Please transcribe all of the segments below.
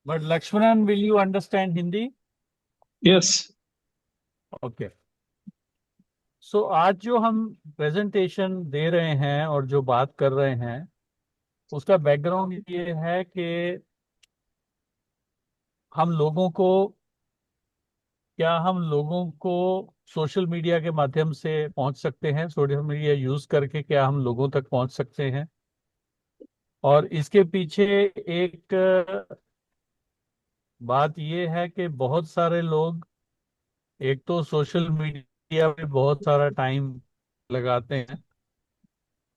But Lakshmanan, will you understand Hindi? Yes. Okay. सो आज जो हम प्रेजेंटेशन दे रहे हैं और जो बात कर रहे हैं उसका बैकग्राउंड ये है कि हम लोगों को हम लोगों को सोशल मीडिया के माध्यम से पहुंच सकते हैं, सोशल मीडिया यूज करके क्या हम लोगों तक पहुंच सकते हैं। और इसके पीछे एक बात ये है कि बहुत सारे लोग एक तो सोशल मीडिया पे बहुत सारा टाइम लगाते हैं,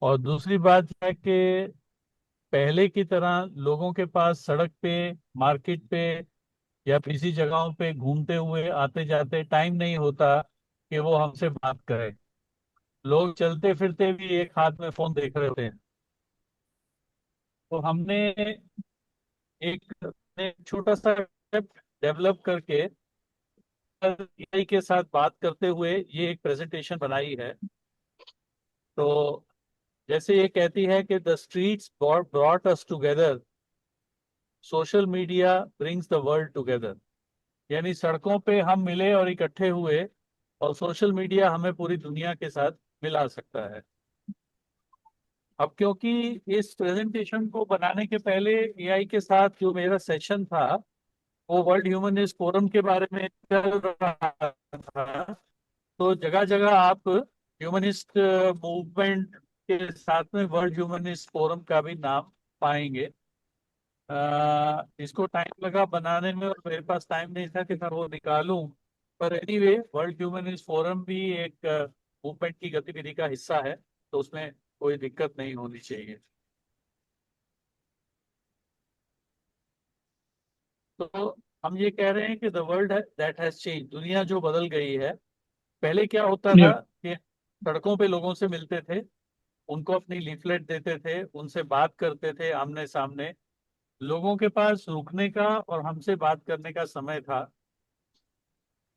और दूसरी बात है कि पहले की तरह लोगों के पास सड़क पे, मार्केट पे या किसी जगहों पे घूमते हुए आते जाते टाइम नहीं होता कि वो हमसे बात करें। लोग चलते फिरते भी एक हाथ में फोन देख रहे होते हैं। तो हमने एक छोटा सा डेवलप करके एआई के साथ बात करते हुए ये एक प्रेजेंटेशन बनाई है। तो जैसे ये कहती है कि the streets brought us together, social media brings the world together. यानी सड़कों पे हम मिले और इकट्ठे हुए, और सोशल मीडिया हमें पूरी दुनिया के साथ मिला सकता है। अब क्योंकि इस प्रेजेंटेशन को बनाने के पहले एआई के साथ जो मेरा सेशन था वो वर्ल्ड ह्यूमनिस्ट फोरम के बारे में चल रहा था, तो जगह जगह आप ह्यूमनिस्ट मूवमेंट के साथ में वर्ल्ड ह्यूमनिस्ट फोरम का भी नाम पाएंगे। इसको टाइम लगा बनाने में और मेरे पास टाइम नहीं था कि मैं वो निकालूं। पर एनीवे, वर्ल्ड ह्यूमनिस्ट फोरम भी एक मूवमेंट की गतिविधि का हिस्सा है, तो उसमें कोई दिक्कत नहीं होनी चाहिए। तो हम ये कह रहे हैं कि the world that has change, दुनिया जो बदल गई है। पहले क्या होता था Yeah. कि सड़कों पे लोगों से मिलते थे, उनको अपनी लीफलेट देते थे, उनसे बात करते थे आमने सामने। लोगों के पास रुकने का और हमसे बात करने का समय था,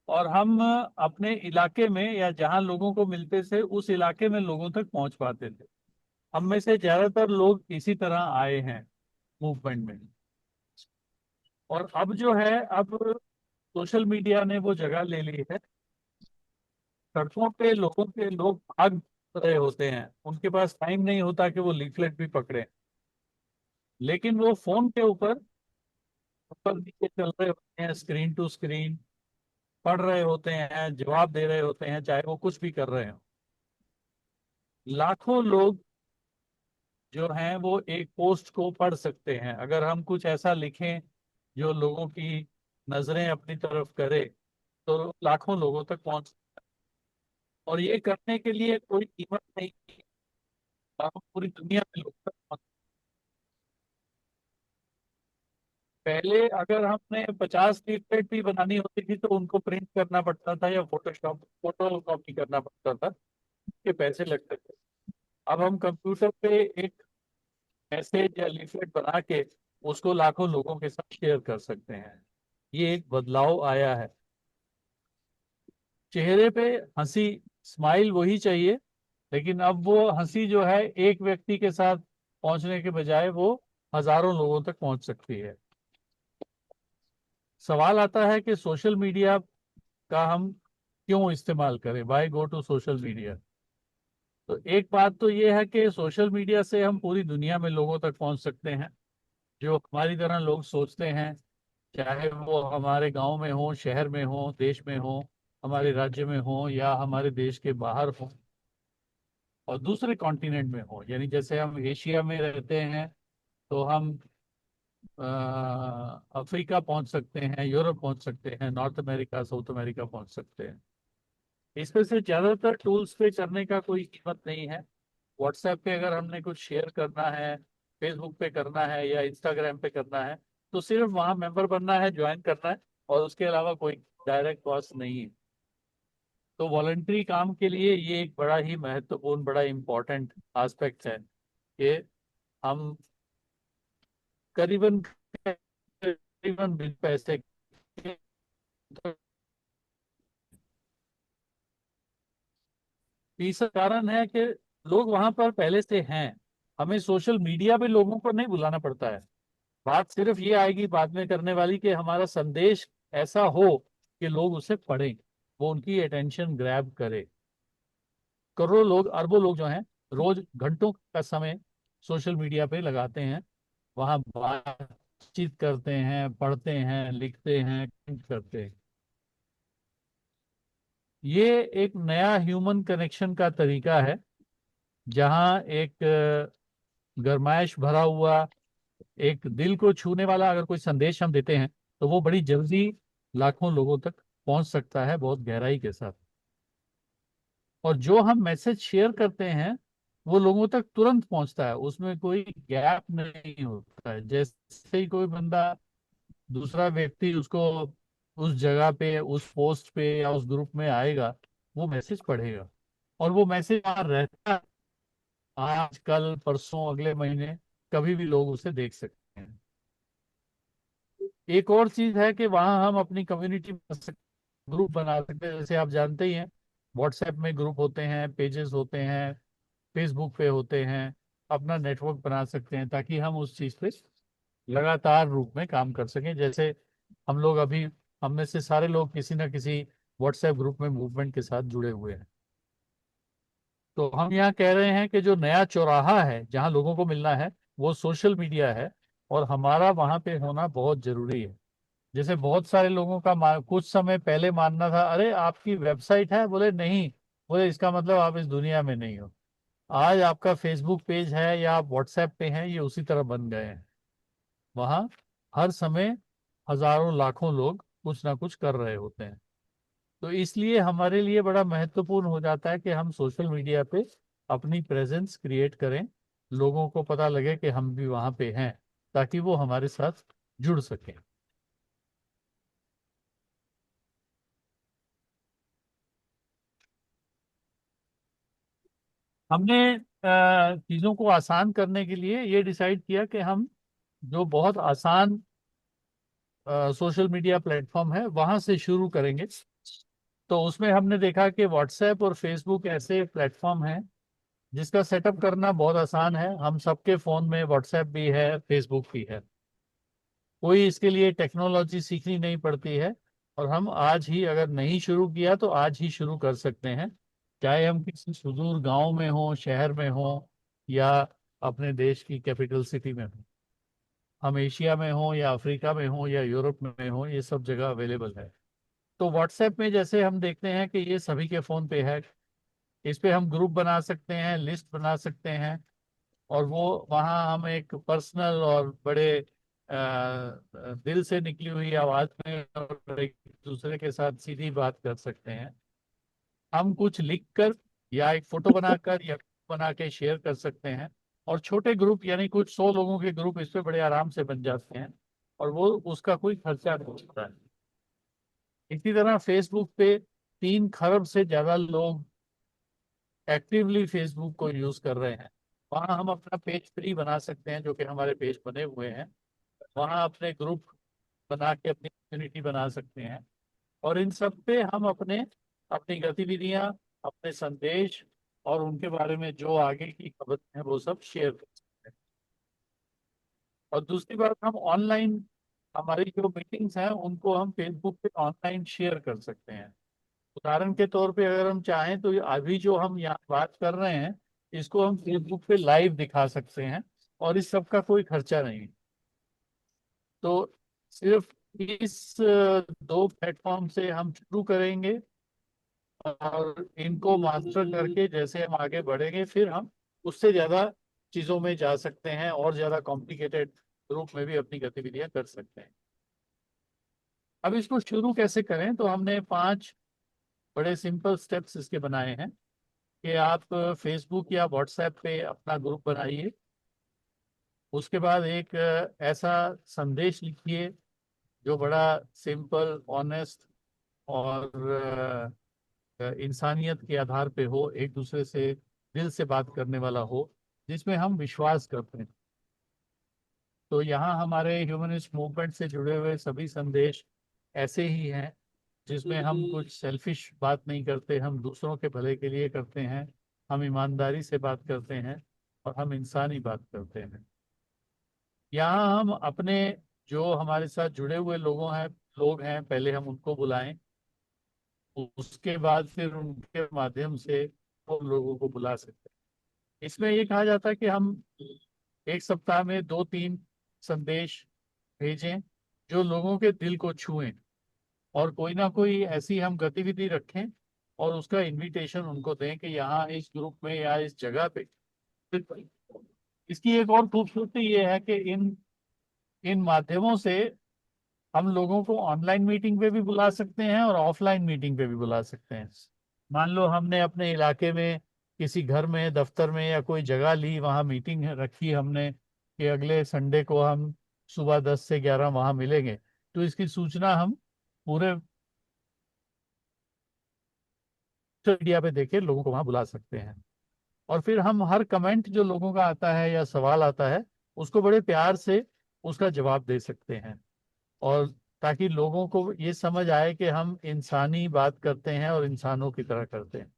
और हम अपने इलाके में या जहां लोगों को मिलते थे उस इलाके में लोगों तक पहुंच पाते थे। हम में से ज्यादातर लोग इसी तरह आए हैं मूवमेंट में। और अब जो है, अब सोशल मीडिया ने वो जगह ले ली है। सड़कों पे लोग भाग रहे होते हैं, उनके पास टाइम नहीं होता कि वो लीफलेट भी पकड़े, लेकिन वो फोन के ऊपर ऊपर नीचे चल रहे होते हैं, स्क्रीन टू स्क्रीन पढ़ रहे होते हैं, जवाब दे रहे होते हैं, चाहे वो कुछ भी कर रहे हो। लाखों लोग जो हैं वो एक पोस्ट को पढ़ सकते हैं। अगर हम कुछ ऐसा लिखें जो लोगों की नजरें अपनी तरफ करे, तो लाखों लोगों तक पहुंच। और ये करने के लिए कोई कीमत नहीं, हम पूरी दुनिया में लोग तक पहुंच। पहले अगर हमने 50 लीफलेट भी बनानी होती थी तो उनको प्रिंट करना पड़ता था या फोटो कॉपी करना पड़ता था, के पैसे लगते थे। अब हम कंप्यूटर पे एक मैसेज या लीफलेट बना के उसको लाखों लोगों के साथ शेयर कर सकते हैं। ये एक बदलाव आया है। चेहरे पे हंसी, स्माइल वही चाहिए, लेकिन अब वो हंसी जो है एक व्यक्ति के साथ पहुंचने के बजाय वो हजारों लोगों तक पहुंच सकती है। सवाल आता है कि सोशल मीडिया का हम क्यों इस्तेमाल करें, by go to social media. तो एक बात तो ये है कि सोशल मीडिया से हम पूरी दुनिया में लोगों तक पहुंच सकते हैं जो हमारी तरह लोग सोचते हैं, चाहे वो हमारे गांव में हो, शहर में हो, देश में हो, हमारे राज्य में हो या हमारे देश के बाहर हो, और दूसरे कॉन्टिनेंट में हो। यानी जैसे हम एशिया में रहते हैं तो हम अफ्रीका पहुंच सकते हैं, यूरोप पहुंच सकते हैं, नॉर्थ अमेरिका, साउथ अमेरिका पहुंच सकते हैं। इसमें से ज्यादातर टूल्स पे करने का कोई कीमत नहीं है। व्हाट्सएप पे अगर हमने कुछ शेयर करना है, फेसबुक पे करना है या इंस्टाग्राम पे करना है, तो सिर्फ वहां मेंबर बनना है, ज्वाइन करना है, और उसके अलावा कोई डायरेक्ट कॉस्ट नहीं है। तो वॉलंटरी काम के लिए ये एक बड़ा ही महत्वपूर्ण, बड़ा इम्पोर्टेंट एस्पेक्ट है कि हम करीबन करीबन बिन पैसे के, तीसरा कारण है कि लोग वहां पर पहले से हैं। हमें सोशल मीडिया पे लोगों को नहीं बुलाना पड़ता है। बात सिर्फ ये आएगी बाद में करने वाली कि हमारा संदेश ऐसा हो कि लोग उसे पढ़ें, वो उनकी अटेंशन ग्रैब करे। करोड़ों लोग, अरबों लोग जो हैं, रोज घंटों का समय सोशल मीडिया पे लगाते हैं, वहां बातचीत करते हैं, पढ़ते हैं, लिखते हैं, कमेंट करते हैं। ये एक नया ह्यूमन कनेक्शन का तरीका है, जहां एक गरमाइश भरा हुआ, एक दिल को छूने वाला अगर कोई संदेश हम देते हैं तो वो बड़ी जल्दी लाखों लोगों तक पहुंच सकता है, बहुत गहराई के साथ। और जो हम मैसेज शेयर करते हैं वो लोगों तक तुरंत पहुंचता है, उसमें कोई गैप नहीं होता है। जैसे ही कोई बंदा, दूसरा व्यक्ति उसको उस जगह पे, उस पोस्ट पे या उस ग्रुप में आएगा, वो मैसेज पढ़ेगा, और वो मैसेज वहां रहता है, आज कल परसों अगले महीने, कभी भी लोग उसे देख सकते हैं। एक और चीज है कि वहां हम अपनी कम्युनिटी ग्रुप बना सकते हैं। जैसे आप जानते ही हैं, व्हाट्सएप में ग्रुप होते हैं, पेजेस होते हैं, फेसबुक पे होते हैं। अपना नेटवर्क बना सकते हैं ताकि हम उस चीज पे लगातार रूप में काम कर सकें। जैसे हम लोग अभी, हम में से सारे लोग किसी ना किसी व्हाट्सएप ग्रुप में मूवमेंट के साथ जुड़े हुए हैं। तो हम यहाँ कह रहे हैं कि जो नया चौराहा है जहाँ लोगों को मिलना है, वो सोशल मीडिया है, और हमारा वहाँ पे होना बहुत जरूरी है। जैसे बहुत सारे लोगों का कुछ समय पहले मानना था, अरे आपकी वेबसाइट है, बोले नहीं, बोले इसका मतलब आप इस दुनिया में नहीं हो। आज आपका फेसबुक पेज है या आप व्हाट्सएप पे हैं, ये उसी तरह बन गए हैं। वहाँ हर समय हजारों लाखों लोग कुछ ना कुछ कर रहे होते हैं। तो इसलिए हमारे लिए बड़ा महत्वपूर्ण हो जाता है कि हम सोशल मीडिया पे अपनी प्रेजेंस क्रिएट करें, लोगों को पता लगे कि हम भी वहाँ पे हैं, ताकि वो हमारे साथ जुड़ सकें। हमने चीज़ों को आसान करने के लिए ये डिसाइड किया कि हम जो बहुत आसान सोशल मीडिया प्लेटफॉर्म है वहां से शुरू करेंगे। तो उसमें हमने देखा कि व्हाट्सएप और फेसबुक ऐसे प्लेटफॉर्म हैं जिसका सेटअप करना बहुत आसान है। हम सबके फोन में व्हाट्सएप भी है, फेसबुक भी है, कोई इसके लिए टेक्नोलॉजी सीखनी नहीं पड़ती है। और हम आज ही, अगर नहीं शुरू किया तो आज ही शुरू कर सकते हैं, चाहे हम किसी सुदूर गांव में हो, शहर में हो, या अपने देश की कैपिटल सिटी में हो। हम एशिया में हो या अफ्रीका में हो या यूरोप में हो, ये सब जगह अवेलेबल है। तो व्हाट्सएप में जैसे हम देखते हैं कि ये सभी के फोन पे है, इस पे हम ग्रुप बना सकते हैं, लिस्ट बना सकते हैं, और वो वहाँ हम एक पर्सनल और बड़े दिल से निकली हुई आवाज में और एक दूसरे के साथ सीधी बात कर सकते हैं। हम कुछ लिख कर या एक फोटो बनाकर या बना के शेयर कर सकते हैं, और छोटे ग्रुप, यानी कुछ 100 लोगों के ग्रुप इस पे बड़े आराम से बन जाते हैं, और वो उसका कोई खर्चा नहीं होता है। इसी तरह फेसबुक पे 3 खरब से ज्यादा लोग एक्टिवली फेसबुक को यूज कर रहे हैं। वहाँ हम अपना पेज फ्री बना सकते हैं, जो कि हमारे पेज बने हुए हैं। वहाँ अपने ग्रुप बना के अपनी कम्युनिटी बना सकते हैं, और इन सब पे हम अपने अपनी गतिविधियां, अपने संदेश और उनके बारे में जो आगे की खबर है वो सब शेयर कर सकते हैं। और दूसरी बात, हम ऑनलाइन हमारी जो मीटिंग्स हैं उनको हम फेसबुक पे ऑनलाइन शेयर कर सकते हैं। उदाहरण के तौर पे अगर हम चाहें तो अभी जो हम यहाँ बात कर रहे हैं, इसको हम फेसबुक पे लाइव दिखा सकते हैं, और इस सब का कोई खर्चा नहीं। तो सिर्फ इस 2 प्लेटफॉर्म से हम शुरू करेंगे, और इनको मास्टर करके जैसे हम आगे बढ़ेंगे, फिर हम उससे ज्यादा चीजों में जा सकते हैं, और ज्यादा कॉम्प्लिकेटेड रूप में भी अपनी गतिविधियां कर सकते हैं। अब इसको शुरू कैसे करें, तो हमने 5 बड़े सिंपल स्टेप्स इसके बनाए हैं कि आप फेसबुक या व्हाट्सएप पे अपना ग्रुप बनाइए। उसके बाद एक ऐसा संदेश लिखिए जो बड़ा सिंपल, ऑनेस्ट और इंसानियत के आधार पे हो, एक दूसरे से दिल से बात करने वाला हो, जिसमें हम विश्वास करते हैं। तो यहाँ हमारे ह्यूमनिस्ट मूवमेंट से जुड़े हुए सभी संदेश ऐसे ही हैं, जिसमें हम कुछ सेल्फिश बात नहीं करते, हम दूसरों के भले के लिए करते हैं, हम ईमानदारी से बात करते हैं, और हम इंसानी बात करते हैं। यहाँ हम अपने जो हमारे साथ जुड़े हुए लोग हैं पहले हम उनको बुलाएं, उसके बाद फिर उनके माध्यम से उन लोगों को बुला सकते हैं। इसमें ये कहा जाता है कि हम एक सप्ताह में 2-3 संदेश भेजें जो लोगों के दिल को छुएं, और कोई ना कोई ऐसी हम गतिविधि रखें और उसका इनविटेशन उनको दें कि यहाँ इस ग्रुप में या इस जगह पे। इसकी एक और खूबसूरती ये है कि इन इन माध्यमों से हम लोगों को ऑनलाइन मीटिंग पे भी बुला सकते हैं और ऑफलाइन मीटिंग पे भी बुला सकते हैं। मान लो हमने अपने इलाके में किसी घर में, दफ्तर में या कोई जगह ली, वहाँ मीटिंग रखी हमने कि अगले संडे को हम सुबह 10 से 11 वहाँ मिलेंगे, तो इसकी सूचना हम पूरे सोशल मीडिया पे देके लोगों को वहाँ बुला सकते हैं। और फिर हम हर कमेंट जो लोगों का आता है या सवाल आता है उसको बड़े प्यार से उसका जवाब दे सकते हैं, और ताकि लोगों को ये समझ आए कि हम इंसानी बात करते हैं और इंसानों की तरह करते हैं।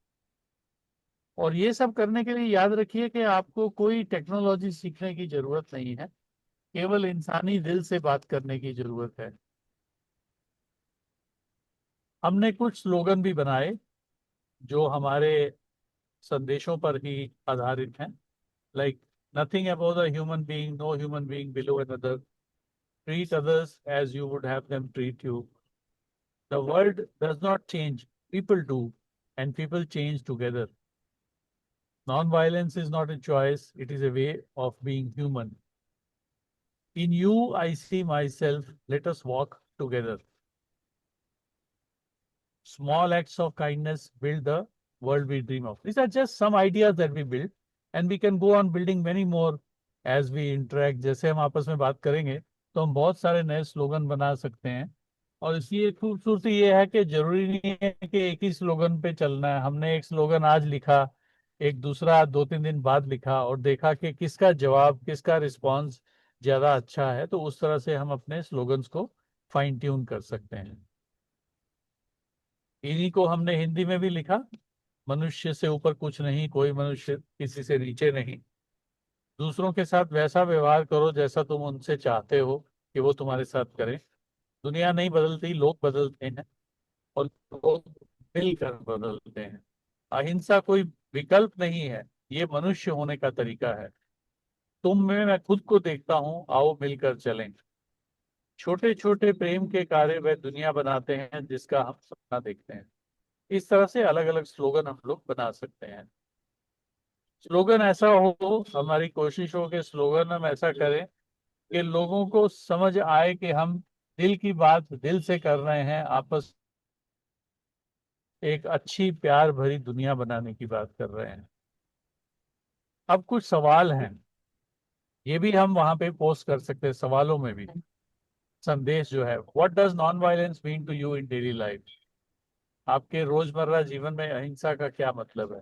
और ये सब करने के लिए याद रखिए कि आपको कोई टेक्नोलॉजी सीखने की जरूरत नहीं है, केवल इंसानी दिल से बात करने की जरूरत है। हमने कुछ स्लोगन भी बनाए जो हमारे संदेशों पर ही आधारित हैं, like nothing about a human being, no human being below another, treat others as you would have them treat you, the world does not change, people do, and people change together, non-violence is not a choice, it is a way of being human. In you, I see myself. Let us walk together. Small acts of kindness build the world we dream of. These are just some ideas that we build, and we can go on building many more as we interact. जैसे हम आपस में बात करेंगे तो हम बहुत सारे नए स्लोगन बना सकते हैं। और इसकी एक खूबसूरती ये है कि जरूरी नहीं है कि एक ही स्लोगन पे चलना है। हमने एक स्लोगन आज लिखा, एक दूसरा 2-3 दिन बाद लिखा, और देखा कि किसका जवाब, किसका रिस्पॉन्स ज्यादा अच्छा है, तो उस तरह से हम अपने स्लोगन्स को फाइन ट्यून कर सकते हैं। इन्हीं को हमने हिंदी में भी लिखा, मनुष्य से ऊपर कुछ नहीं, कोई मनुष्य किसी से नीचे नहीं, दूसरों के साथ वैसा व्यवहार करो जैसा तुम उनसे चाहते हो कि वो तुम्हारे साथ करें। दुनिया नहीं बदलती, लोग बदलते हैं, और लोग मिलकर बदलते हैं। अहिंसा कोई विकल्प नहीं है, ये मनुष्य होने का तरीका है। तुम में मैं खुद को देखता हूँ, आओ मिलकर चलें। छोटे छोटे प्रेम के कार्य वह दुनिया बनाते हैं जिसका हम सपना देखते हैं। इस तरह से अलग अलग स्लोगन हम लोग बना सकते हैं। स्लोगन ऐसा हो, हमारी कोशिश हो कि स्लोगन हम ऐसा करें कि लोगों को समझ आए कि हम दिल की बात दिल से कर रहे हैं, आपस एक अच्छी प्यार भरी दुनिया बनाने की बात कर रहे हैं। अब कुछ सवाल हैं, ये भी हम वहां पे पोस्ट कर सकते हैं, सवालों में भी संदेश जो है, what does non violence mean to you in daily life. आपके रोजमर्रा जीवन में अहिंसा का क्या मतलब है।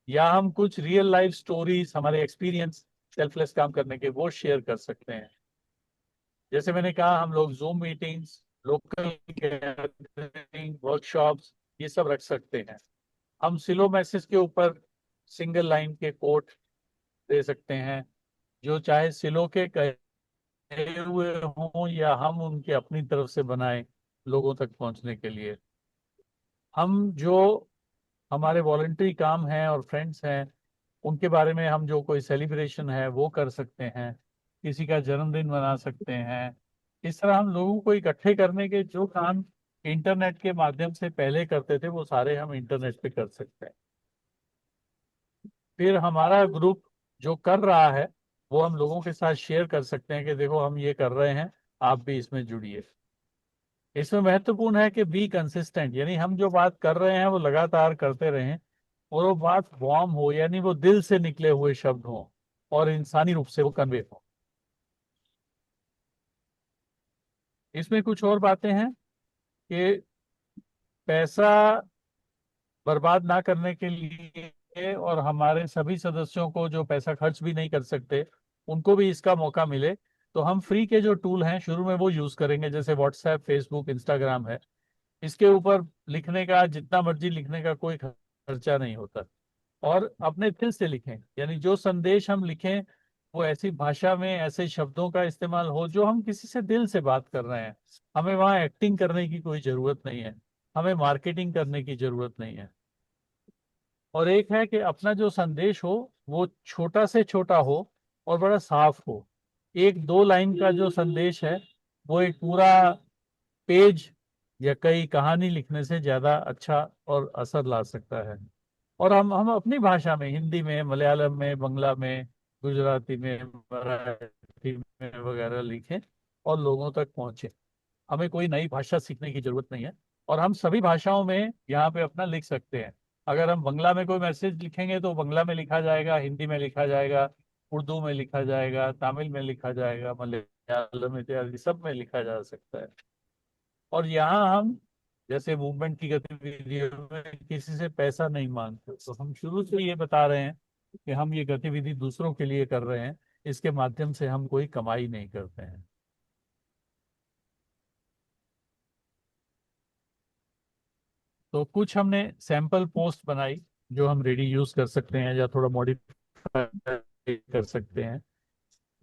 या हम कुछ रियल लाइफ स्टोरीज, हमारे एक्सपीरियंस सेल्फलेस काम करने के, वो शेयर कर सकते हैं। जैसे मैंने कहा, हम लोग zoom meetings, local gathering, workshops, ये सब रख सकते हैं। हम सिलो मैसेज के ऊपर सिंगल लाइन के कोट दे सकते हैं, जो चाहे सिलो के कहे हुए हों या हम उनके अपनी तरफ से बनाए लोगों तक पहुंचने के लिए। हम जो हमारे वॉलंटरी काम हैं और फ्रेंड्स हैं, उनके बारे में हम जो कोई सेलिब्रेशन है वो कर सकते हैं, किसी का जन्मदिन मना सकते हैं। इस तरह हम लोगों को इकट्ठे करने के जो काम इंटरनेट के माध्यम से पहले करते थे वो सारे हम इंटरनेट पे कर सकते हैं। फिर हमारा ग्रुप जो कर रहा है वो हम लोगों के साथ शेयर कर सकते हैं कि देखो हम ये कर रहे हैं, आप भी इसमें जुड़िए। इसमें महत्वपूर्ण है कि बी कंसिस्टेंट, यानी हम जो बात कर रहे हैं वो लगातार करते रहें, और वो बात वार्म हो, यानी वो दिल से निकले हुए शब्द हो और इंसानी रूप से वो कन्वे हो। इसमें कुछ और बातें हैं कि पैसा बर्बाद ना करने के लिए, और हमारे सभी सदस्यों को जो पैसा खर्च भी नहीं कर सकते उनको भी इसका मौका मिले, तो हम फ्री के जो टूल हैं शुरू में वो यूज करेंगे, जैसे व्हाट्सएप, फेसबुक, इंस्टाग्राम है। इसके ऊपर लिखने का, जितना मर्जी लिखने का, कोई खर्चा नहीं होता। और अपने दिल से लिखें, यानी जो संदेश हम लिखें वो ऐसी भाषा में ऐसे शब्दों का इस्तेमाल हो जो हम किसी से दिल से बात कर रहे हैं। हमें वहाँ एक्टिंग करने की कोई जरूरत नहीं है, हमें मार्केटिंग करने की जरूरत नहीं है। और एक है कि अपना जो संदेश हो वो छोटा से छोटा हो और बड़ा साफ हो। एक दो लाइन का जो संदेश है वो एक पूरा पेज या कई कहानी लिखने से ज्यादा अच्छा और असर ला सकता है। और हम अपनी भाषा में, हिंदी में, मलयालम में, बंगला में, गुजराती में, मराठी में वगैरह लिखें और लोगों तक पहुंचे। हमें कोई नई भाषा सीखने की जरूरत नहीं है। और हम सभी भाषाओं में यहाँ पे अपना लिख सकते हैं। अगर हम बंगला में कोई मैसेज लिखेंगे तो बंगला में लिखा जाएगा, हिंदी में लिखा जाएगा, उर्दू में लिखा जाएगा, तमिल में लिखा जाएगा, मलयालम इत्यादि सब में लिखा जा सकता है। और यहाँ हम जैसे मूवमेंट की गतिविधियों में किसी से पैसा नहीं मांगते, तो हम शुरू से ये बता रहे हैं कि हम ये गतिविधि दूसरों के लिए कर रहे हैं, इसके माध्यम से हम कोई कमाई नहीं करते हैं। तो कुछ हमने सैंपल पोस्ट बनाई जो हम रेडी यूज कर सकते हैं या थोड़ा मॉडिफाई कर सकते हैं।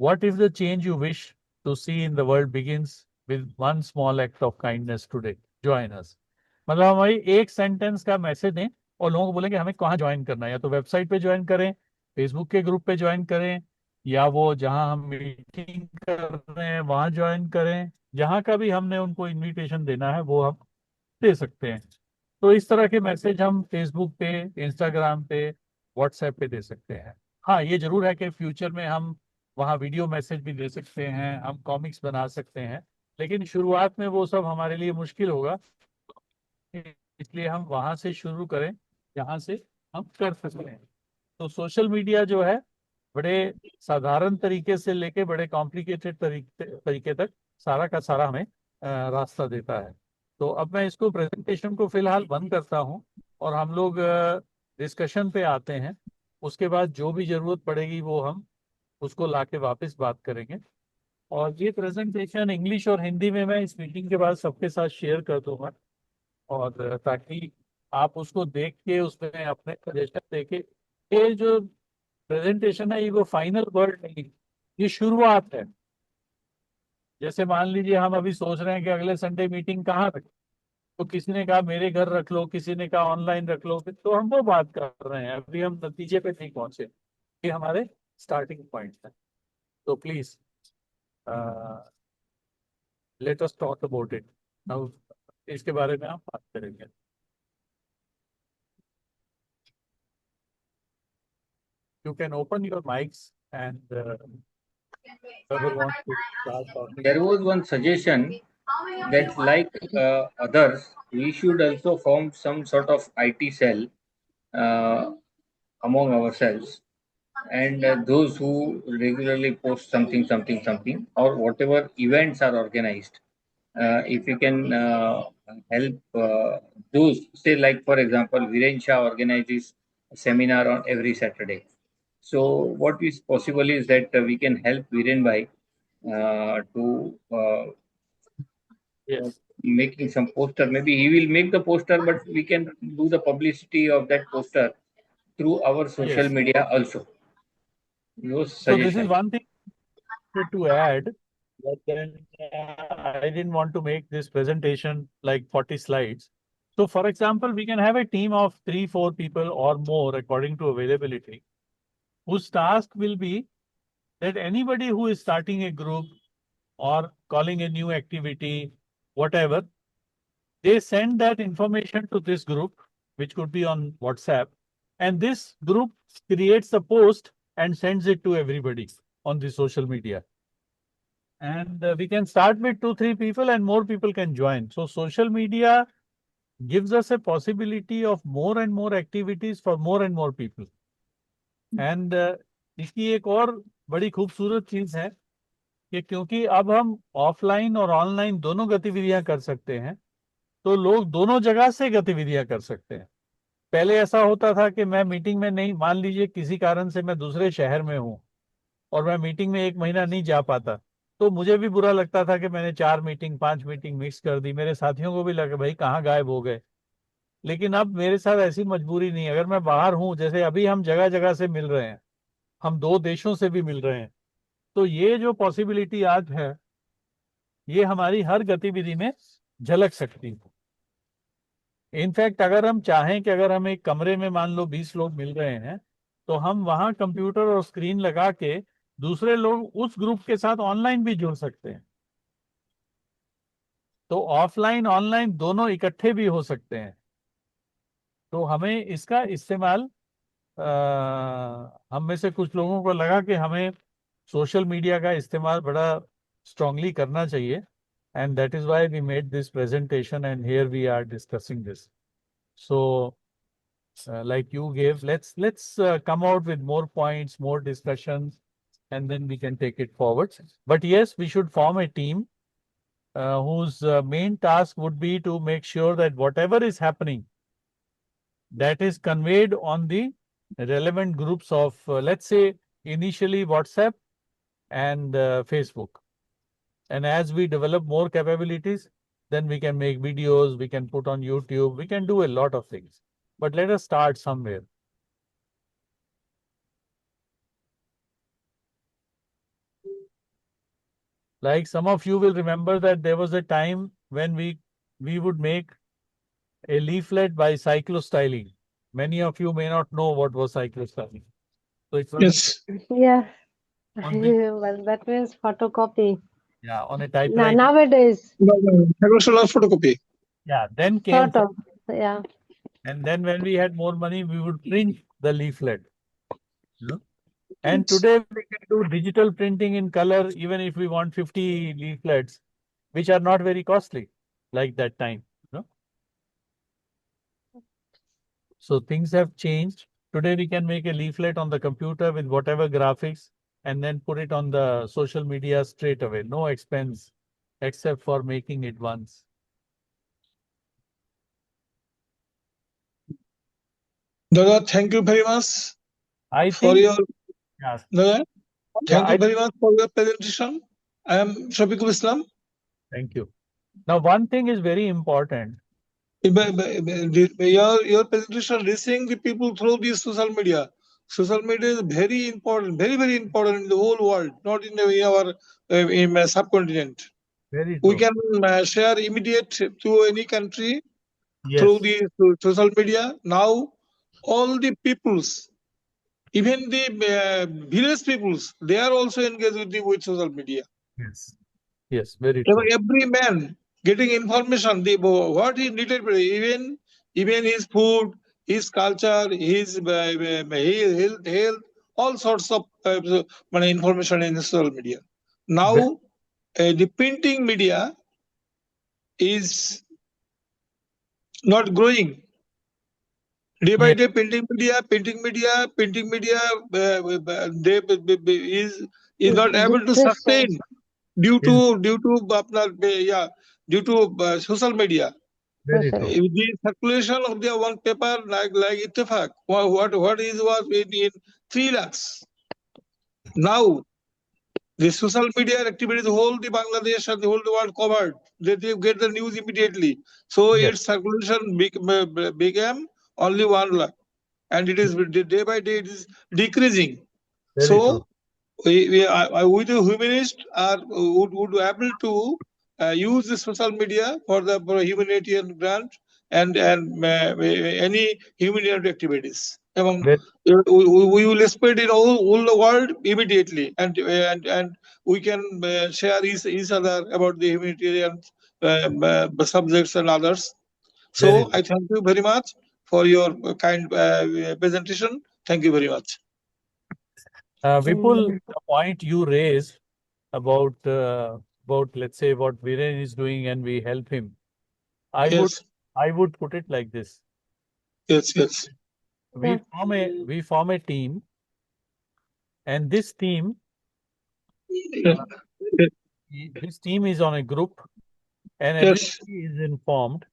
What if the change you wish to see in the world begins with one small act of kindness today? Join us. मतलब हमारी एक सेंटेंस का मैसेज दें और लोगों को बोलेंगे हमें कहाँ ज्वाइन करना है। या तो वेबसाइट पे ज्वाइन करें, फेसबुक के ग्रुप पे ज्वाइन करें, या वो जहाँ हम मीटिंग कर रहे हैं वहाँ ज्वाइन करें। जहाँ का भी हमने उनको इनविटेशन देना है वो हम दे सकते हैं। तो इस तरह के मैसेज हम फेसबुक पे, इंस्टाग्राम पे, व्हाट्सएप पे दे सकते हैं। हाँ, ये जरूर है कि फ्यूचर में हम वहाँ वीडियो मैसेज भी दे सकते हैं, हम कॉमिक्स बना सकते हैं, लेकिन शुरुआत में वो सब हमारे लिए मुश्किल होगा। इसलिए हम वहाँ से शुरू करें जहाँ से हम कर सकते हैं। तो सोशल मीडिया जो है बड़े साधारण तरीके से लेके बड़े कॉम्प्लिकेटेड तरीके तक सारा का सारा हमें रास्ता देता है। तो अब मैं इसको प्रेजेंटेशन को फिलहाल बंद करता हूँ और हम लोग डिस्कशन पे आते हैं। उसके बाद जो भी जरूरत पड़ेगी वो हम उसको लाके वापस बात करेंगे। और ये प्रेजेंटेशन इंग्लिश और हिंदी में मैं इस मीटिंग के बाद सबके साथ शेयर कर दूंगा, और ताकि आप उसको देख के उसमें अपने सजेशन देके, ये जो प्रेजेंटेशन है ये वो फाइनल वर्ड नहीं, ये शुरुआत है। जैसे मान लीजिए हम अभी सोच रहे हैं कि अगले संडे मीटिंग कहाँ रखें, तो किसी ने कहा मेरे घर रख लो, किसी ने कहा ऑनलाइन रख लो, तो हम वो बात कर रहे हैं, अभी हम नतीजे पे नहीं पहुंचे। ये हमारे स्टार्टिंग पॉइंट है। तो please let us talk about it now. इसके बारे में हम बात करेंगे। You can open your mics and whoever wants to start talking. There was one suggestion that, like others, we should also form some sort of IT cell uh, among ourselves, and those who regularly post something, or whatever events are organized. If you can help those, say, like for example, Viren Shah organizes a seminar on every Saturday. So, what is possible is that we can help Viren Bhai to Yes. making some poster. Maybe he will make the poster, but we can do the publicity of that poster through our social Yes. media also. Your So this is suggestion. one thing to add, but then I didn't want to make this presentation like 40 slides. So for example, we can have a team of 3, 4 people or more according to availability, whose task will be that anybody who is starting a group or calling a new activity, whatever, they send that information to this group, which could be on WhatsApp, and this group creates a post and sends it to everybody on the social media. And we can start with 2, 3 people and more people can join. So social media gives us a possibility of more and more activities for more and more people. And इसकी एक और बड़ी खूबसूरत चीज है कि क्योंकि अब हम ऑफलाइन और ऑनलाइन दोनों गतिविधियां कर सकते हैं, तो लोग दोनों जगह से गतिविधियां कर सकते हैं। पहले ऐसा होता था कि मैं मीटिंग में नहीं, मान लीजिए किसी कारण से मैं दूसरे शहर में हूँ और मैं मीटिंग में एक महीना नहीं जा पाता, तो मुझे भी बुरा लगता था कि मैंने 4 मीटिंग 5 मीटिंग मिक्स कर दी। मेरे साथियों को भी लगा भाई कहाँ गायब हो गए। लेकिन अब मेरे साथ ऐसी मजबूरी नहीं है। अगर मैं बाहर हूँ, जैसे अभी हम जगह जगह से मिल रहे हैं, हम 2 देशों से भी मिल रहे हैं, तो ये जो पॉसिबिलिटी आज है, ये हमारी हर गतिविधि में झलक सकती है। इनफैक्ट अगर हम चाहें कि अगर हम एक कमरे में मान लो 20 लोग मिल रहे हैं, तो हम वहां कंप्यूटर और स्क्रीन लगा के दूसरे लोग उस ग्रुप के साथ ऑनलाइन भी जुड़ सकते हैं। तो ऑफलाइन ऑनलाइन दोनों इकट्ठे भी हो सकते हैं। तो हमें इसका इस्तेमाल, हम में से कुछ लोगों को लगा कि हमें सोशल मीडिया का इस्तेमाल बड़ा स्ट्रांगली करना चाहिए, and that is why we made this presentation and here we are discussing this. So like you gave, let's come out with more points, more discussions, and then we can take it forward. But yes, we should form a team whose main task would be to make sure that whatever is happening, that is conveyed on the relevant groups of, let's say, initially WhatsApp and Facebook. And as we develop more capabilities, then we can make videos, we can put on YouTube, we can do a lot of things. But let us start somewhere. Like some of you will remember that there was a time when we would make a leaflet by cyclostyling. Many of you may not know what was cyclostyling. So it was Yes. Yeah, on which, well, that means photocopy. yeah, on a typewriter. Nowadays, Cyclostolar photocopy. Yeah, then came, sort of, yeah. and then when we had more money, we would print the leaflet. You know? And today we can do digital printing in color, even if we want 50 leaflets, which are not very costly, like that time. You know? So things have changed. Today we can make a leaflet on the computer with whatever graphics and then put it on the social media straight away. No expense except for making it once. Dada, thank you very much I for think, your yeah, Dada, yeah, thank you very much for your presentation. I am Shafiqul Islam. thank you. Now, one thing is very important. Your presentation reaching the people through the social media. Social media is very important, very, very important in the whole world, not in our subcontinent. Very We true. can share immediate to any country Yes, through the social media. Now, all the peoples, even the village peoples, they are also engaged with social media. yes, yes, very true. Every man getting information, what he needed, even his food, his culture, his health, all sorts of information in social media. Now, the printing media is not growing. Day by Yes, day, printing media, is not able to sustain Decreasing. due is to social media. very Social. true. The circulation of the one paper like Ittifaq, what is was in 3 lakhs. Now the social media activities whole the Bangladesh and the whole world covered. They get the news immediately. So Yes, its circulation became only 1 lakh, and it is day by day it is decreasing. very So true. we the humanists would be able to use the social media for the humanitarian grant and any humanitarian activities. Very, We will spread in all the world immediately, and we can share each other about the humanitarian subjects and others. very So true. I thank you very much for your kind presentation. Thank you very much. Vipul, the point you raised about let's say what Viren is doing and we help him. I would Yes, I would put it like this. yes. We form a team, and this team Yes. this team is on a group, and Yes. everybody is informed,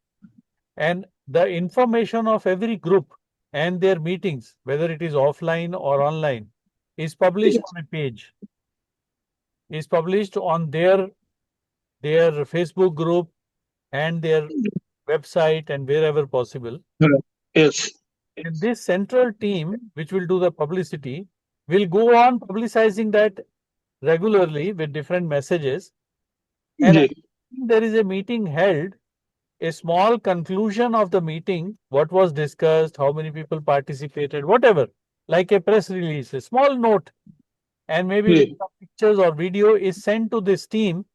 and the information of every group and their meetings, whether it is offline or online, is published on a page, is published on their Facebook group and their website and wherever possible. Yes. And this central team, which will do the publicity, will go on publicizing that regularly with different messages. And जी, there is a meeting held, a small conclusion of the meeting, what was discussed, how many people participated, whatever, like a press release, a small note, and maybe with जी, some pictures or video is sent to this team,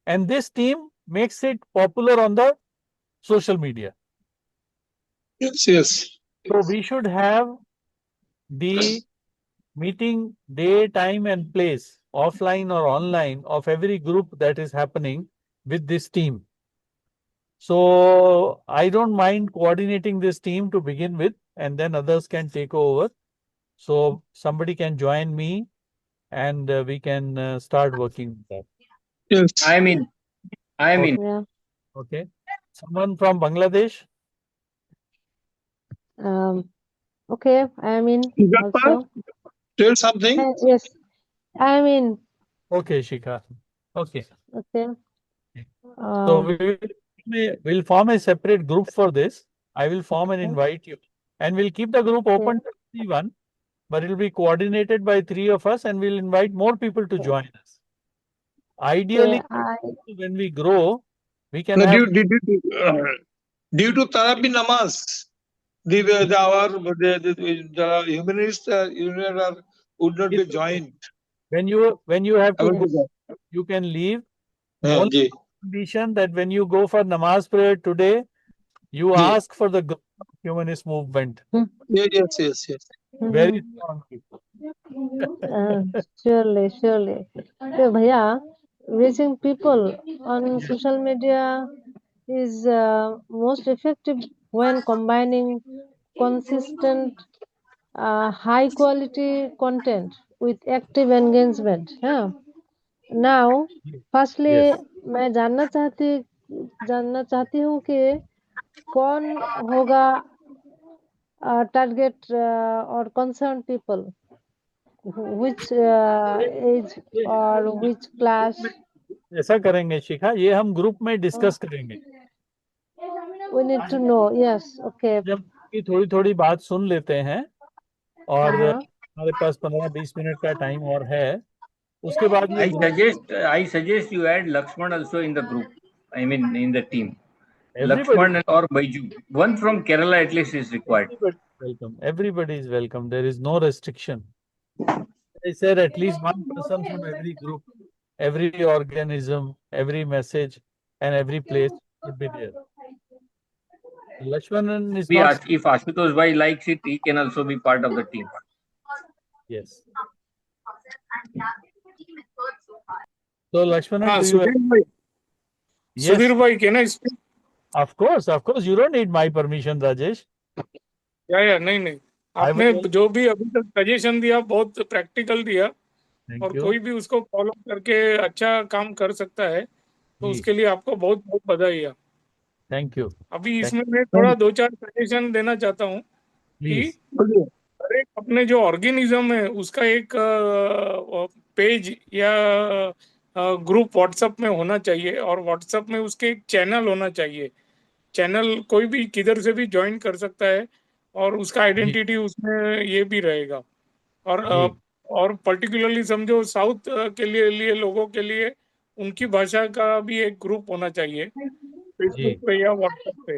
and this team makes it popular on the social media. yes, yes. So we should have the meeting day, time, and place, offline or online, of every group that is happening with this team. So I don't mind coordinating this team to begin with, and then others can take over. So somebody can join me, and we can start working with that. Yes. I mean, Yeah. Okay. Someone from Bangladesh? Okay. I mean, Gappa, also. tell something. Yes. I mean, Okay, Shikha. Okay. okay. So we'll form a separate group for this. I will form and invite you. And we'll keep the group open to everyone, but it will be coordinated by three of us, and we'll invite more people to join us. Ideally, when we grow, we can No, have. due to Tarabi Namaz, the humanist union would not be joined. When you have to go, America. you can leave. हाँ, Only जी, condition that when you go for namaz prayer today, you जी. ask for the humanist movement Yes, yes, yes. very strongly. Surely, surely. So, Bhaiya, reaching people on social media is most effective when combining consistent, high quality content with active engagement. Yeah. Now, firstly, Yes. मैं जानना चाहती हूँ कि कौन होगा target or concerned people, which age or which class. ऐसा करेंगे शिखा, ये हम ग्रुप में डिस्कस करेंगे. We need to know. Yes, okay. जब की थोड़ी थोड़ी बात सुन लेते हैं, और Uh-huh. हमारे पास 15-20 मिनट का टाइम और है, उसके बाद ये I suggest you add Lakshman also in the group. I mean, in the team. everybody Lakshman or Baiju. One from Kerala at least is required. everybody is welcome. There is no restriction. I said at least one person from every group, every organism, every message, and every place should be there. Lakshmanan is not. If Ashutosh Bhai likes it, he can also be part of the team. Yes. So Lakshmanan, do you? Sudhir bhai, Yes, Sudhir bhai, can I speak? of course. You don't need my permission, Rajesh. या नहीं I आपने will. जो भी अभी तक suggestion दिया बहुत practical दिया, Thank और you. कोई भी उसको फॉलो करके अच्छा काम कर सकता है, तो जी. उसके लिए आपको बहुत बहुत बधाई है. Thank you. अभी इसमें मैं थोड़ा 2-4 सजेशन देना चाहता हूँ कि Please. हर एक अपने जो ऑर्गेनिज्म है उसका एक पेज या ग्रुप व्हाट्सएप में होना चाहिए, और व्हाट्सएप में उसके एक चैनल होना चाहिए. चैनल कोई भी किधर से भी ज्वाइन कर सकता है, और उसका आइडेंटिटी उसमें ये भी रहेगा. और पर्टिकुलरली समझो साउथ के लिए लोगों के लिए उनकी भाषा का भी एक ग्रुप होना चाहिए फेसबुक पे या व्हाट्सएप पे,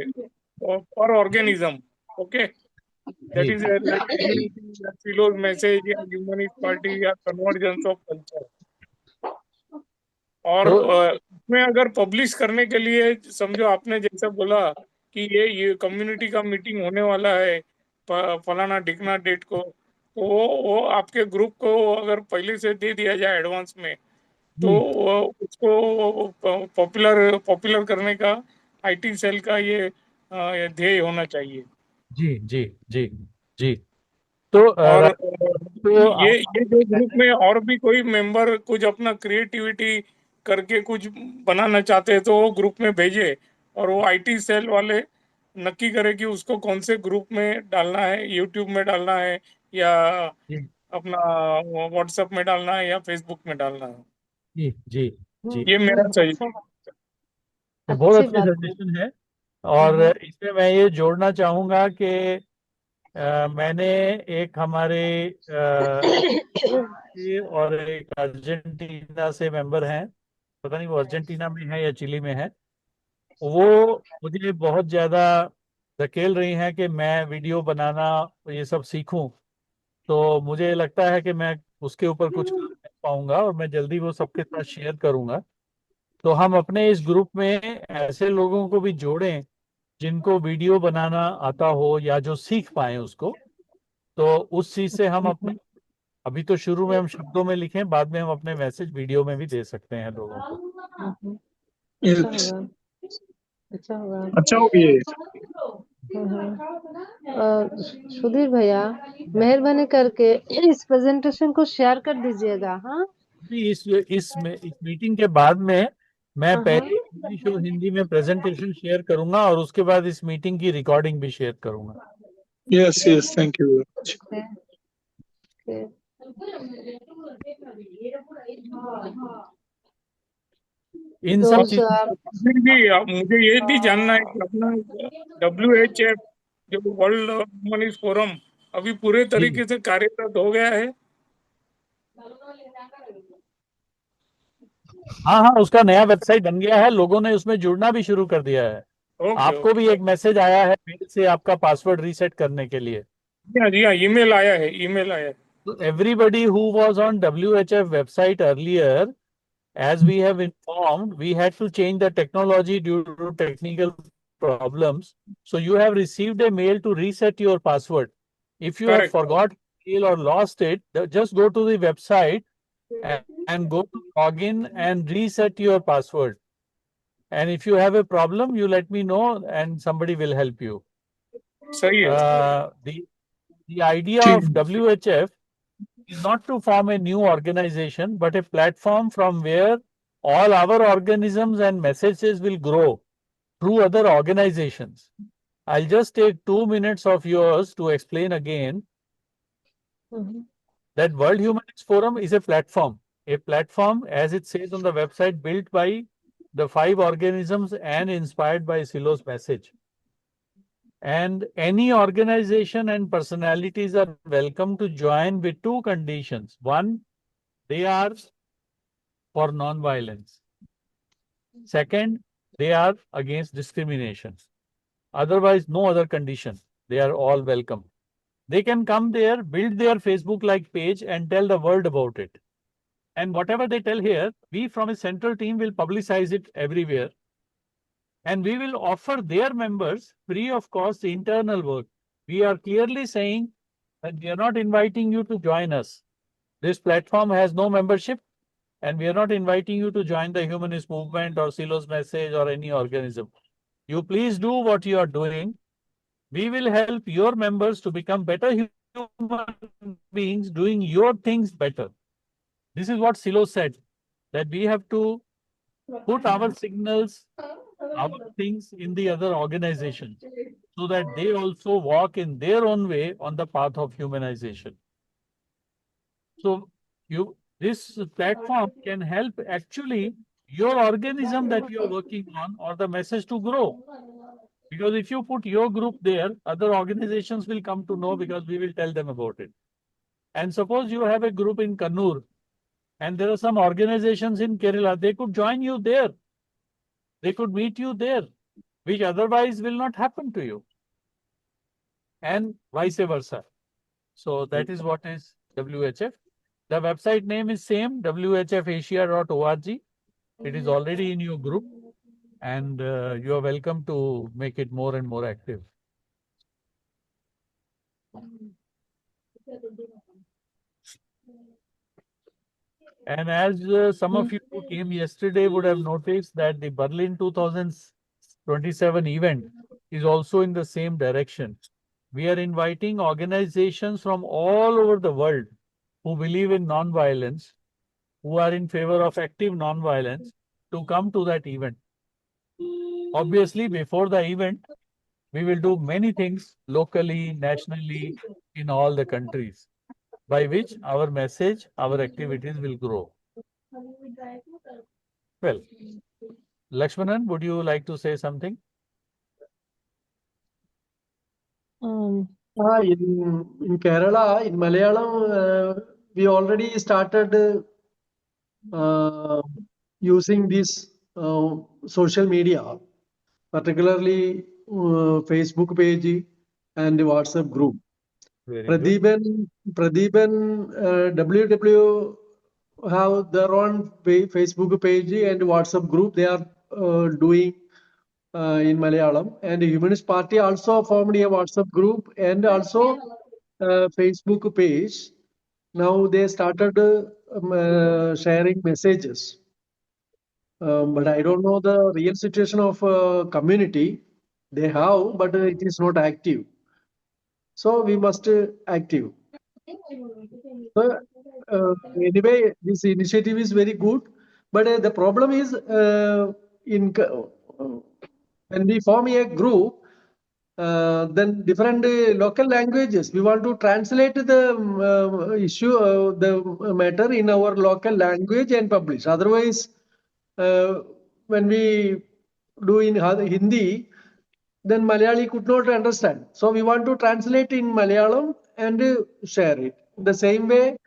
और organism. Okay, that is like community या सिलोज मैसेज या ह्यूमनिस्ट पार्टी या कन्वर्जेंस ऑफ कल्चर. और उसमें अगर पब्लिश करने के लिए समझो आपने जैसा बोला कि ये कम्युनिटी का मीटिंग होने वाला है फलाना ढिकना डेट को, तो वो आपके ग्रुप को अगर पहले से दे दिया जाए एडवांस में, तो उसको पॉपुलर करने का आईटी सेल का ये ध्येय होना चाहिए. जी जी जी जी. तो और ये आप- जो ग्रुप में और भी कोई मेंबर कुछ अपना क्रिएटिविटी करके कुछ बनाना चाहते हैं, तो वो ग्रुप में भेजे, और वो आईटी सेल वाले नक्की करे कि उसको कौन से ग्रुप में डालना है, यूट्यूब में डालना है या जी अपना व्हाट्सएप में डालना है या फेसबुक में डालना है. जी जी जी. ये मेरा चाहिए. तो बहुत अच्छी अच्छी बात है. सजेशन है, और इसमें मैं ये जोड़ना चाहूंगा कि मैंने एक हमारे से और एक अर्जेंटीना से मेंबर हैं, पता नहीं वो अर्जेंटीना में है या चिली में है। वो मुझे बहुत ज्यादा धकेल रही हैं कि मैं वीडियो बनाना ये सब सीखूं। तो मुझे लगता है कि मैं उसके ऊपर कुछ कर पाऊंगा और मैं जल्दी वो सबके साथ शेयर करूंगा। तो हम अपने इस ग्रुप में ऐसे लोगों को भी जोड़ें जिनको वीडियो बनाना आता हो या जो सीख पाए उसको। तो उस चीज से हम अपने, अभी तो शुरू में हम शब्दों में लिखें, बाद में हम अपने मैसेज वीडियो में भी दे सकते हैं लोगों को। अच्छा Yes. होगा, अच्छा होगा। अच्छा हो गया ये। सुधीर भैया, मेहरबानी करके इस प्रेजेंटेशन को शेयर कर दीजिएगा। हाँ इस मीटिंग के बाद में मैं हाँ पहले इंग्लिश और हिंदी में प्रेजेंटेशन शेयर करूंगा और उसके बाद इस मीटिंग की रिकॉर्डिंग भी शेयर करूंगा। Yes, yes. Thank you very much. okay. इन तो सब सर चीजों फिर भी मुझे ये भी जानना है कि अपना WHF जो वर्ल्ड ह्यूमनिस्ट फोरम अभी पूरे जी, तरीके से कार्यरत हो गया है। हाँ हाँ, उसका नया वेबसाइट बन गया है, लोगों ने उसमें जुड़ना भी शुरू कर दिया है। ओके आपको ओके। भी एक मैसेज आया है मेल से आपका पासवर्ड रीसेट करने के लिए। जी हाँ, ईमेल आया है, ईमेल आया है। So everybody who was on WHF website earlier, as we have informed, we had to change the technology due to technical problems. So you have received a mail to reset your password. If you have correct. forgot mail or lost it, just go to the website and go to login and reset your password. And if you have a problem, you let me know and somebody will help you. सही है। The idea ठीक। of WHF is not to form a new organization, but a platform from where all our organisms and messages will grow through other organizations. I'll just take 2 minutes of yours to explain again that World Humanist Forum is a platform, as it says on the website, built by the 5 organisms and inspired by Silo's message. And any organization and personalities are welcome to join with 2 conditions. One, they are for non-violence. Second, they are against discrimination. Otherwise, no other condition. They are all welcome. They can come there, build their Facebook-like page and tell the world about it. And whatever they tell here, we from a central team will publicize it everywhere. And we will offer their members free of cost internal work. We are clearly saying that we are not inviting you to join us. This platform has no membership, and we are not inviting you to join the humanist movement or Silo's message or any organism. You please do what you are doing. We will help your members to become better human beings doing your things better. This is what Silo said, that we have to put our signals, our things in the other organizations so that they also walk in their own way on the path of humanization. So this platform can help actually your organism that you are working on or the message to grow. Because if you put your group there, other organizations will come to know because we will tell them about it. And suppose you have a group in Kannur and there are some organizations in Kerala, they could join you there. They could meet you there, which otherwise will not happen to you. And vice versa. So that is what is WHF. The website name is same, whfasia.org. It is already in your group and you are welcome to make it more and more active. And as some of you who came yesterday would have noticed that the Berlin 2027 event is also in the same direction. We are inviting organizations from all over the world who believe in non-violence, who are in favor of active non-violence, to come to that event. Obviously, before the event, we will do many things locally, nationally, in all the countries, by which our message, our activities will grow. Well, Lakshmanan, would you like to say something? um, In Kerala, in Malayalam, we already started using this social media, particularly Facebook page and WhatsApp group. Very good. Pradeepan, WW have their own Facebook page and WhatsApp group. They are doing in Malayalam, and the Humanist Party also formed a WhatsApp group and also Facebook page. Now they started sharing messages. But I don't know the real situation of community. They have, but it is not active. So we must active. So anyway, this initiative is very good, but the problem is when we form a group, then different local languages. We want to translate the issue, the matter in our local language and publish. Otherwise, when we do in Hindi, then Malayali could not understand. So we want to translate in Malayalam and share it. The same way,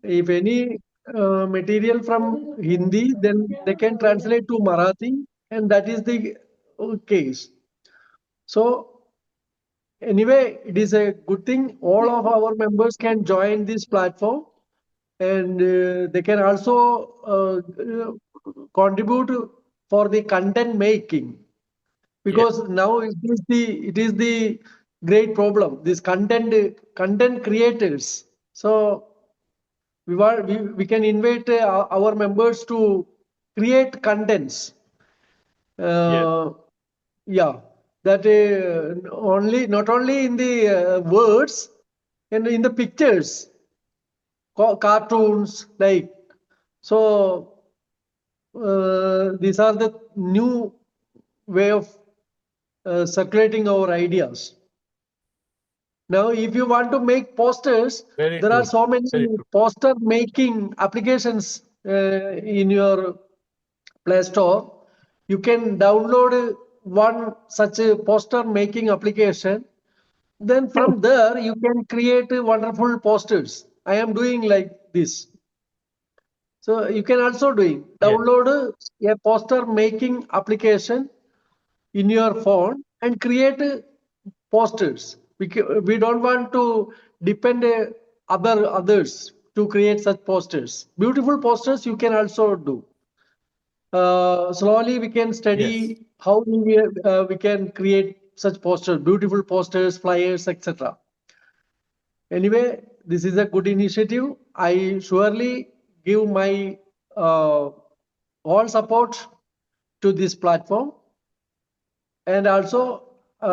if any material from Hindi, then they can translate to Marathi, and that is the case. So anyway, it is a good thing. All of our members can join this platform, and they can also contribute for the content making, because now it is the great problem. This content creators. So we can invite our members to create contents. Yeah, that not only in the words and in the pictures, cartoons, like so. These are the new way of circulating our ideas. Now, if you want to make posters, Very there are true. so many Very true. poster making applications in your Play Store. You can download one such a poster making application. Then from there, you can create wonderful posters. I am doing like this. So you can also download a poster making application in your phone and create posters. We don't want to depend others to create such posters. Beautiful posters you can also do. Slowly we can study how we can create such posters, beautiful posters, flyers, etc. Anyway, this is a good initiative. I surely give my all support to this platform, and also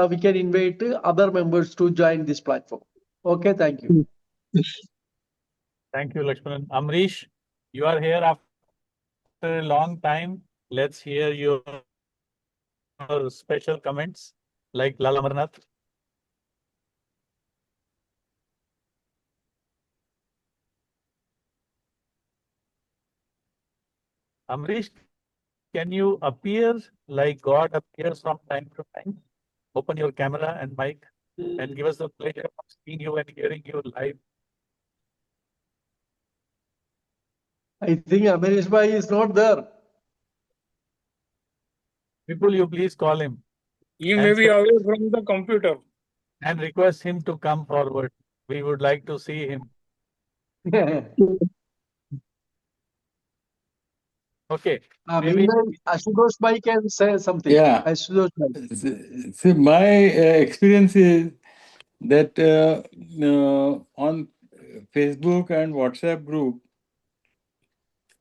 we can invite other members to join this platform. Okay, thank you. Thank you, Lakshman. Amrish, you are here after a long time. Let's hear your special comments, like Lala Amarnath. Amrish, can you appear like God appears from time to time? Open your camera and mic and give us the pleasure of seeing you and hearing you live. I think Amarish Bhai is not there. People, you please call him He may be away from the computer. and request him to come forward. We would like to see him. Okay. Maybe Meanwhile, Ashutosh Bhai can say something. Yeah. Ashutosh Bhai. See, my experience is that on Facebook and WhatsApp group,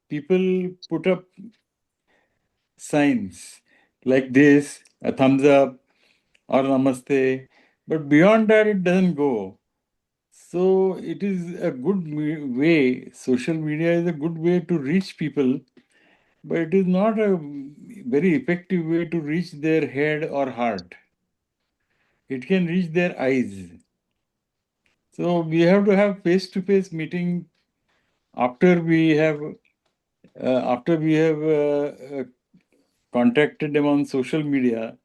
people put up signs like this, a thumbs up or namaste, but beyond that, it doesn't go. So it is a good way, social media is a good way to reach people, but it is not a very effective way to reach their head or heart. It can reach their eyes. So we have to have face-to-face meeting after we have contacted them on social media.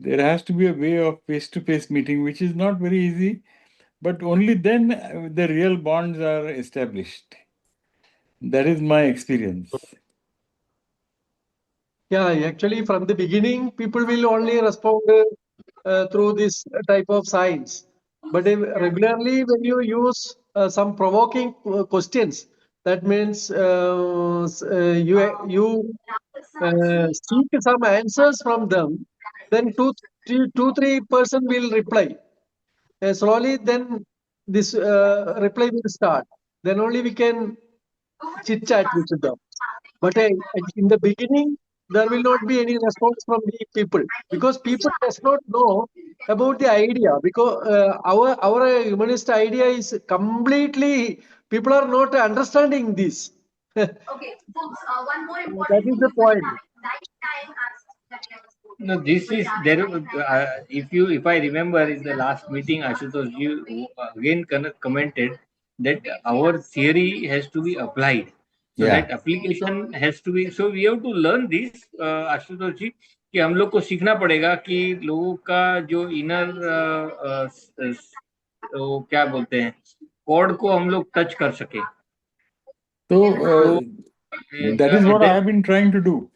There has to be a way of face-to-face meeting, which is not very easy, but only then the real bonds are established. That is my experience. Yeah, actually, from the beginning, people will only respond through this type of signs. But regularly, when you use some provoking questions, that means you seek some answers from them. Then two, 3% will reply. Slowly, then this reply will start. Then only we can chit chat with them. But in the beginning, there will not be any response from the people because people does not know about the idea because our humanist idea is completely people are not understanding this. That is the point. No, this is there. If I remember, in the last meeting, Ashutosh ji again commented that our theory has to be applied. So Yeah. that application has to be. So we have to learn this, Ashutosh जी, कि हम लोग को सीखना पड़ेगा कि लोगों का जो इनर वो क्या बोलते हैं कॉर्ड को हम लोग टच कर सके. So तो that is what I then have been trying to do.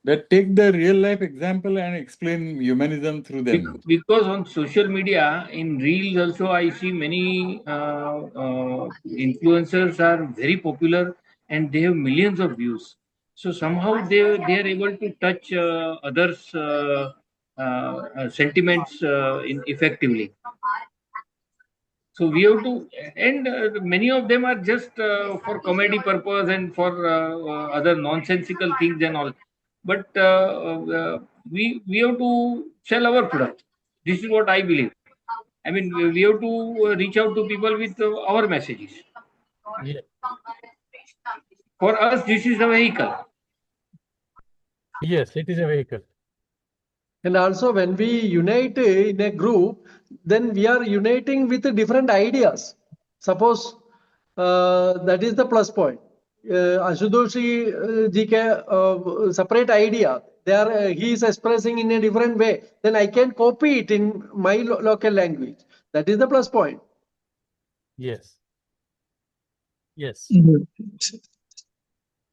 That take the real life example and explain humanism through them. because on social media, in reels also, I see many influencers are very popular and they have millions of views. So somehow they are able to touch others' sentiments effectively. So we have to, and many of them are just for comedy purpose and for other nonsensical things and all. But we have to sell our product. This is what I believe. I mean, we have to reach out to people with our messages. Yeah. For us, this is a vehicle. Yes, it is a vehicle. And also, when we unite in a group, then we are uniting with different ideas. Suppose that is the plus point. Ashutoshi ji ke separate idea. He is expressing in a different way. Then I can copy it in my local language. That is the plus point. Yes. Yes.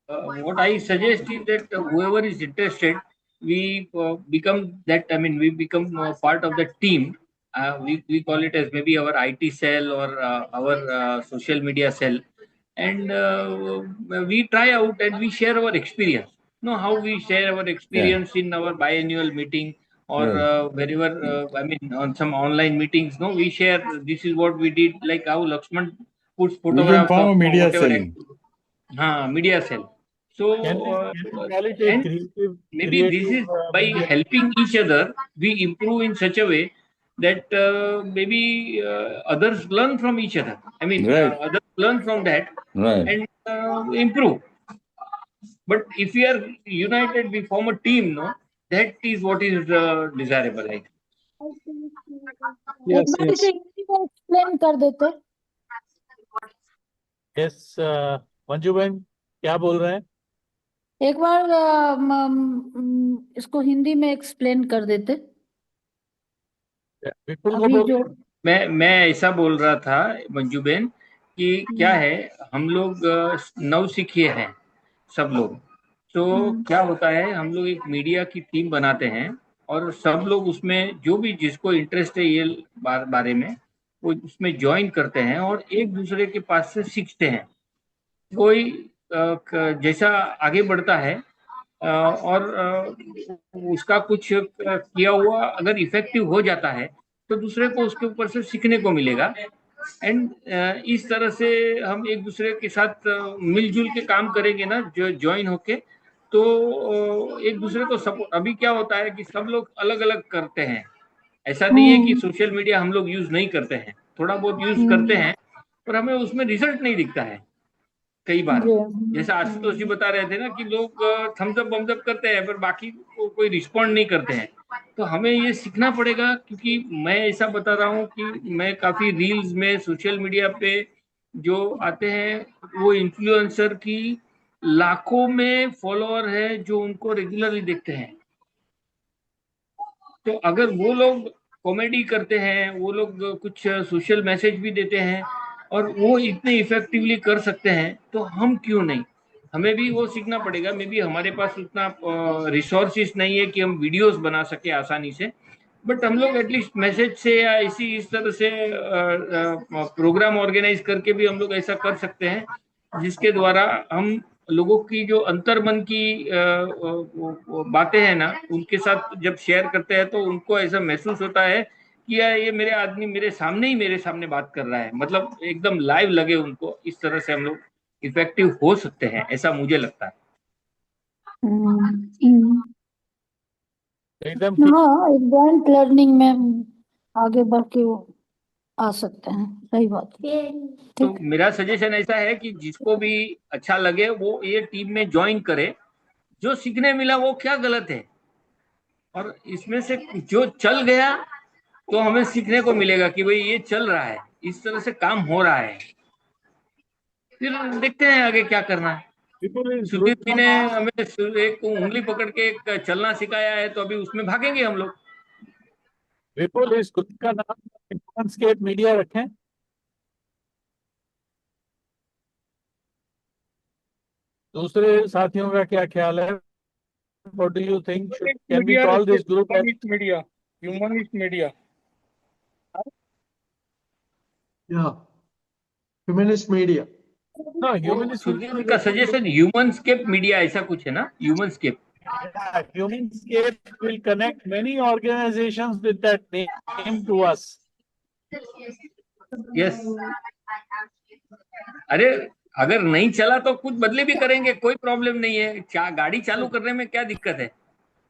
What I suggest is that whoever is interested, we become that. I mean, we become part of the team. We call it as maybe our IT cell or our social media cell, and we try out and we share our experience. You know how we share our experience in our biannual meeting or Right. wherever. I mean, on some online meetings. No, we share. This is what we did. Like how Lakshman puts We can photographs form of a media whatever. cell. Media cell. So, Can we call it a and creative, maybe this is by media? helping each other, we improve in such a way that maybe others learn from each other. I mean, Right. others learn from that Right. and improve. But if we are united, we form a team, no? That is what is desirable, I think. Yes, एक बार yes. इसे हिंदी में explain कर देते. Yes, Manju बहन क्या बोल रहे हैं? एक बार इसको हिंदी में एक्सप्लेन कर देते. विपुल को अभी बोल जो मैं ऐसा बोल रहा था मंजू बेन कि क्या है हम लोग नवसिखिए हैं सब लोग. तो क्या होता है हम लोग एक मीडिया की टीम बनाते हैं और सब लोग उसमें जो भी जिसको इंटरेस्ट है ये बारे में वो उसमें ज्वाइन करते हैं और एक दूसरे के पास से सीखते हैं. कोई जैसा आगे बढ़ता है और उसका कुछ किया हुआ अगर इफेक्टिव हो जाता है तो दूसरे को उसके ऊपर से सीखने को मिलेगा. एंड इस तरह से हम एक दूसरे के साथ मिलजुल के काम करेंगे ना जो ज्वाइन होके तो एक दूसरे को सपोर्ट. अभी क्या होता है कि सब लोग अलग अलग करते हैं. ऐसा नहीं है कि सोशल मीडिया हम लोग यूज नहीं करते हैं, थोड़ा बहुत यूज करते हैं पर हमें उसमें रिजल्ट नहीं दिखता है कई बार. जैसा आशुतोष जी बता रहे थे ना कि लोग थम्स अप बम्स अप करते हैं पर बाकी को कोई रिस्पॉन्ड नहीं करते हैं. तो हमें ये सीखना पड़ेगा क्योंकि मैं ऐसा बता रहा हूँ कि मैं काफी रील्स में सोशल मीडिया पे जो आते हैं वो इन्फ्लुएंसर की लाखों में फॉलोअर है जो उनको रेगुलरली देखते हैं. तो अगर वो लोग कॉमेडी करते हैं, वो लोग कुछ सोशल मैसेज भी देते हैं, और वो इतने इफेक्टिवली कर सकते हैं, तो हम क्यों नहीं? हमें भी वो सीखना पड़ेगा। मे बी हमारे पास उतना रिसोर्सेस नहीं है कि हम वीडियोस बना सके आसानी से, बट हम लोग एटलीस्ट मैसेज से या इस तरह से प्रोग्राम ऑर्गेनाइज करके भी हम लोग ऐसा कर सकते हैं, जिसके द्वारा हम लोगों की जो अंतर्मन की बातें हैं ना, उनके साथ जब शेयर करते हैं तो उनको ऐसा महसूस होता है कि यार ये मेरे आदमी मेरे सामने बात कर रहा है, मतलब एकदम लाइव लगे उनको। इस तरह से हम लोग इफेक्टिव हो सकते हैं, ऐसा मुझे लगता है। एकदम ठीक। हाँ, एडवांस लर्निंग में आगे बढ़ के वो आ सकते हैं, सही बात है। तो ठीक। मेरा सजेशन ऐसा है कि जिसको भी अच्छा लगे वो ये टीम में ज्वाइन करे। जो सीखने मिला वो क्या गलत है, और इसमें से जो चल गया तो हमें सीखने को मिलेगा कि भाई ये चल रहा है, इस तरह से काम हो रहा है, फिर देखते हैं आगे क्या करना है। सुधीर जी ने हमें एक उंगली पकड़ के एक चलना सिखाया है, तो अभी उसमें भागेंगे हम लोग। विपुल, इस ग्रुप का नाम ह्यूमनस्केप मीडिया रखें। दूसरे साथियों का क्या ख्याल है? What do you think? Can we call this group as Humanist media. Yeah. Humanist media. no humanist? Sudhir का सजेशन ह्यूमनस्केप मीडिया ऐसा कुछ है ना, ह्यूमनस्केप। Yeah, Humanscape will connect many organizations with that name to us. Yes. अरे अगर नहीं चला तो कुछ बदले भी करेंगे, कोई प्रॉब्लम नहीं है। गाड़ी चालू करने में क्या दिक्कत है?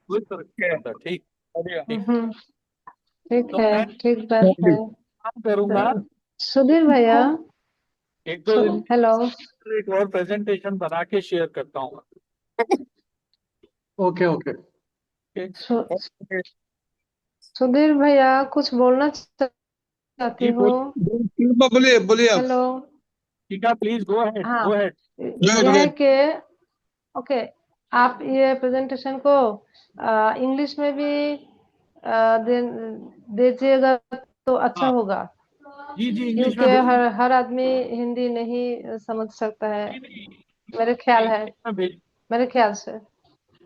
कोई फर्क नहीं पड़ता। ठीक, ठीक तो है, मैं ठीक बात है। काम करूंगा। सुधीर भैया, एक दो दिन हेलो, एक और प्रेजेंटेशन बना के शेयर करता हूँ। Okay, okay. सुधीर भैया कुछ बोलना चाहती जी, हो? बोलिए बोलिए आप। हेलो, ठीक है, प्लीज गो अहेड, हाँ, गो अहेड। यह है कि ओके, आप ये प्रेजेंटेशन को इंग्लिश में भी दीजिएगा तो अच्छा हाँ। होगा, जी इंग्लिश क्योंकि में हर आदमी हिंदी नहीं समझ सकता है, मेरे ख्याल से।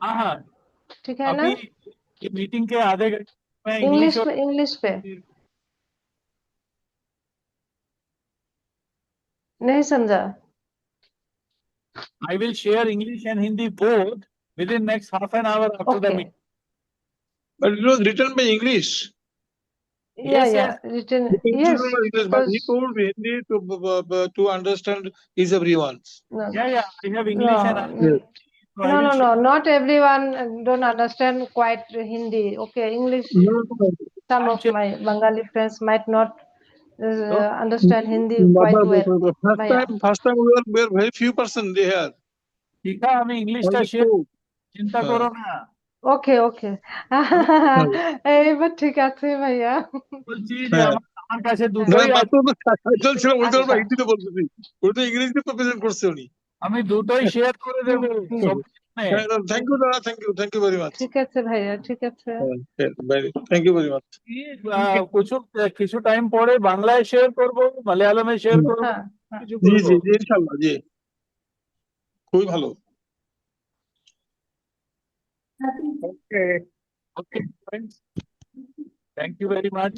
हाँ, ठीक है ना? अभी मीटिंग के आधे घंटे में इंग्लिश पे नहीं समझा? I will share English and Hindi both within next half an hour after the Okay. meeting. But it was written by English. Yeah, written. Yes, But he told Hindi to understand is everyone. no, Yeah, I have English and no, so I will share. no, not everyone don't understand quite Hindi. Okay, English. Some of my Bengali friends might not understand Hindi quite well. First time we were very few person there. ठीक है, हमें English का share, चिंता करो ना। Okay. এবার ঠিক আছে ভাইয়া। বলছি যে আমার কাছে না, দুটোই আছে, মাত্র তো টাইটেল ছিল, ওইটা আমরা আচ্ছা। হিন্দিতে বলতেছি, ওটা ইংরেজিতে প্রেজেন্ট করছে উনি। আমি দুটোই শেয়ার করে দেবো সব। থ্যাংক ইউ দাদা, থ্যাংক ইউ ভেরি মাচ। ঠিক আছে ভাইয়া, ঠিক আছে। Thank you very much. কিছু টাইম পরে বাংলায় শেয়ার করব, মালয়ালমে শেয়ার করব, হ্যাঁ, কিছু জি করব। জি জি ইনশাআল্লাহ, জি খুবই ভালো। Okay, friends. Thank you very much.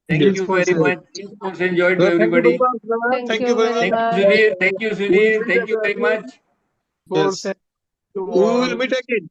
Thank you very much. It was enjoyed by everybody. Thank you very Thank much. you, Sudhir. Thank you, Sudhir. Thank you very much. Yes. Thank you We all. will meet again.